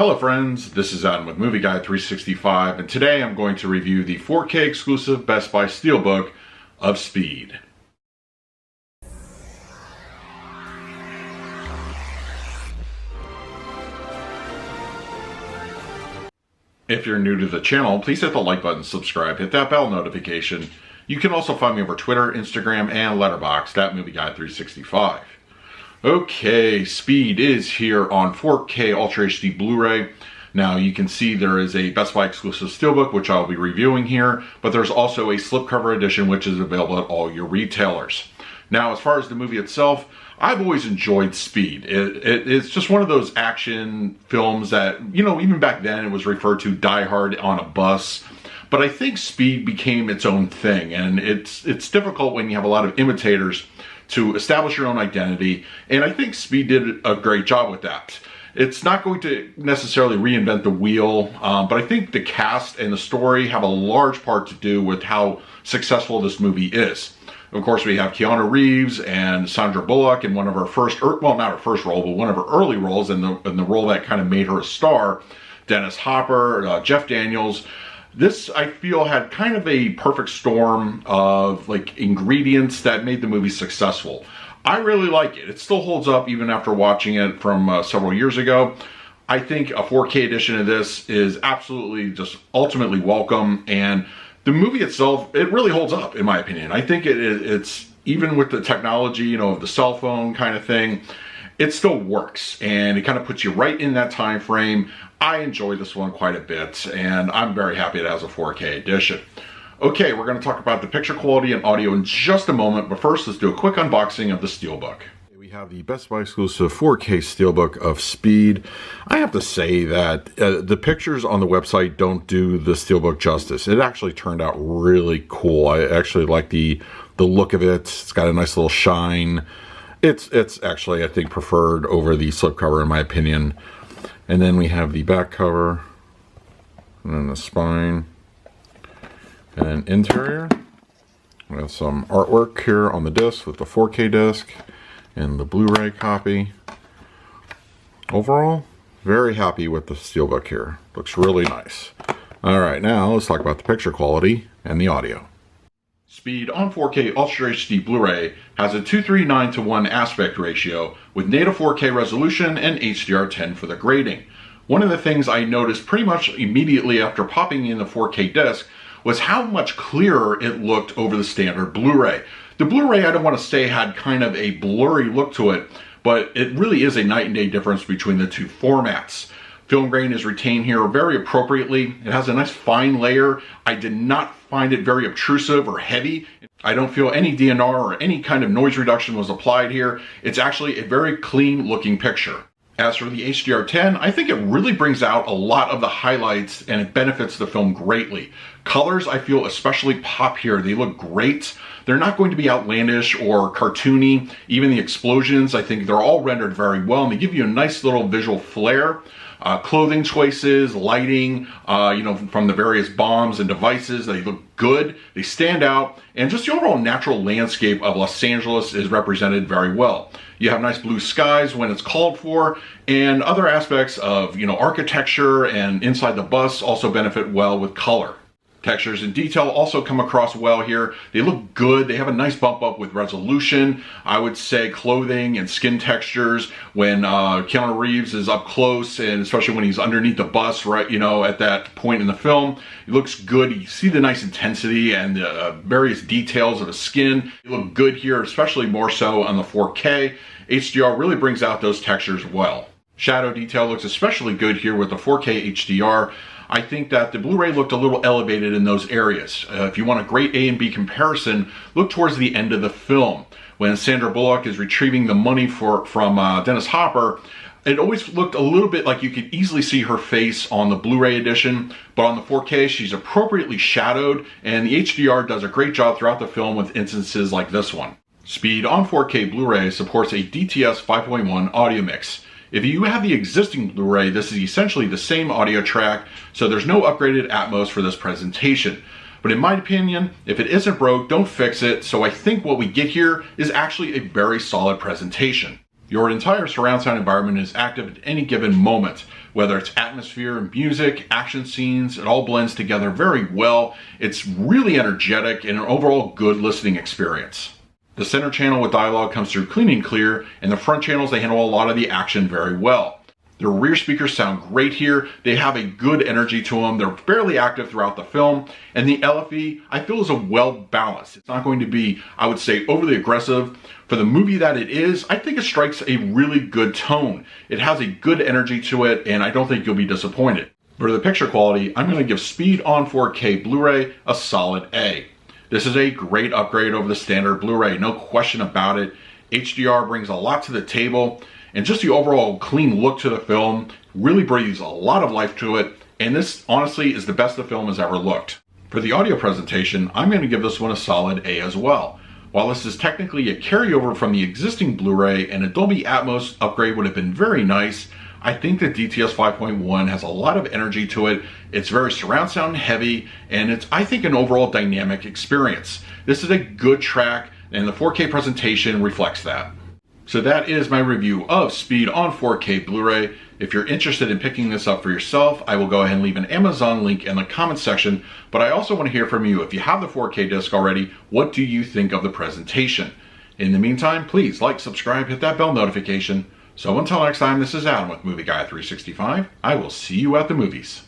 Hello friends, this is Adam with Movie Guide 365, and today I'm going to review the 4K exclusive Best Buy Steelbook of Speed. If you're new to the channel, please hit the like button, subscribe, hit that bell notification. You can also find me over Twitter, Instagram, and Letterboxd at Movie Guide 365. Okay, Speed is here on 4K Ultra HD Blu-ray. Now you can see there is a Best Buy exclusive Steelbook, which I'll be reviewing here, but there's also a slipcover edition, which is available at all your retailers. Now, as far as the movie itself, I've always enjoyed Speed. It's just one of those action films that, you know, even back then it was referred to Die Hard on a bus. But I think Speed became its own thing, and it's difficult when you have a lot of imitators to establish your own identity, and I think Speed did a great job with that. It's not going to necessarily reinvent the wheel, but I think the cast and the story have a large part to do with how successful this movie is. Of course, we have Keanu Reeves and Sandra Bullock in one of her first, well, not her first role, but one of her early roles, in the role that kind of made her a star. Dennis Hopper, Jeff Daniels. This, I feel, had kind of a perfect storm of like ingredients that made the movie successful. I really like it. It still holds up even after watching it from several years ago. I think a 4K edition of this is absolutely just ultimately welcome, and the movie itself, it really holds up in my opinion. I think it's even with the technology, you know, of the cell phone kind of thing, it still works, and it kind of puts you right in that time frame. I enjoy this one quite a bit, and I'm very happy it has a 4K edition. Okay, we're going to talk about the picture quality and audio in just a moment, but first let's do a quick unboxing of the Steelbook. We have the Best Buy exclusive 4K Steelbook of Speed. I have to say that the pictures on the website don't do the Steelbook justice. It actually turned out really cool. I actually like the look of it. It's got a nice little shine. It's actually, I think, preferred over the slipcover in my opinion. And then we have the back cover, and then the spine, and then interior. We have some artwork here on the disc with the 4K disc and the Blu-ray copy. Overall, very happy with the Steelbook here. Looks really nice. All right, now let's talk about the picture quality and the audio. Speed on 4K Ultra HD Blu-ray has a 2:3:9:1 aspect ratio with native 4K resolution and HDR10 for the grading. One of the things I noticed pretty much immediately after popping in the 4K disc was how much clearer it looked over the standard Blu-ray. The Blu-ray, I don't want to say had kind of a blurry look to it, but it really is a night and day difference between the two formats. Film grain is retained here very appropriately. It has a nice fine layer. I did not find it very obtrusive or heavy. I don't feel any DNR or any kind of noise reduction was applied here. It's actually a very clean looking picture. As for the HDR10, I think it really brings out a lot of the highlights and it benefits the film greatly. Colors, I feel, especially pop here. They look great. They're not going to be outlandish or cartoony. Even the explosions, I think they're all rendered very well, and they give you a nice little visual flair. Clothing choices, lighting, you know, from the various bombs and devices, they look good, they stand out, and just the overall natural landscape of Los Angeles is represented very well. You have nice blue skies when it's called for, and other aspects of, you know, architecture and inside the bus also benefit well with color. Textures and detail also come across well here. They look good. They have a nice bump up with resolution. I would say clothing and skin textures when Keanu Reeves is up close, and especially when he's underneath the bus, right, you know, at that point in the film, it looks good. You see the nice intensity and the various details of the skin. They look good here, especially more so on the 4K. HDR really brings out those textures well. Shadow detail looks especially good here with the 4K HDR. I think that the Blu-ray looked a little elevated in those areas. If you want a great A and B comparison, look towards the end of the film. When Sandra Bullock is retrieving the money from Dennis Hopper, it always looked a little bit like you could easily see her face on the Blu-ray edition, but on the 4K she's appropriately shadowed, and the HDR does a great job throughout the film with instances like this one. Speed on 4K Blu-ray supports a DTS 5.1 audio mix. If you have the existing Blu-ray, this is essentially the same audio track, so there's no upgraded Atmos for this presentation. But in my opinion, if it isn't broke, don't fix it, so I think what we get here is actually a very solid presentation. Your entire surround sound environment is active at any given moment. Whether it's atmosphere, music, action scenes, it all blends together very well. It's really energetic and an overall good listening experience. The center channel with dialogue comes through clean and clear, and the front channels, they handle a lot of the action very well. The rear speakers sound great here. They have a good energy to them. They're fairly active throughout the film. And the LFE, I feel, is a well balanced. It's not going to be, I would say, overly aggressive. For the movie that it is, I think it strikes a really good tone. It has a good energy to it, and I don't think you'll be disappointed. For the picture quality, I'm going to give Speed on 4K Blu-ray a solid A. This is a great upgrade over the standard Blu-ray, no question about it. HDR brings a lot to the table. And just the overall clean look to the film really breathes a lot of life to it, and this honestly is the best the film has ever looked. For the audio presentation, I'm going to give this one a solid A as well. While this is technically a carryover from the existing Blu-ray and a Dolby Atmos upgrade would have been very nice, I think the DTS 5.1 has a lot of energy to it. It's very surround sound heavy, and it's, I think, an overall dynamic experience. This is a good track, and the 4K presentation reflects that. So that is my review of Speed on 4K Blu-ray. If you're interested in picking this up for yourself, I will go ahead and leave an Amazon link in the comments section, but I also want to hear from you. If you have the 4K disc already, what do you think of the presentation? In the meantime, please like, subscribe, hit that bell notification. So until next time, this is Adam with Movie Guy 365. I will see you at the movies.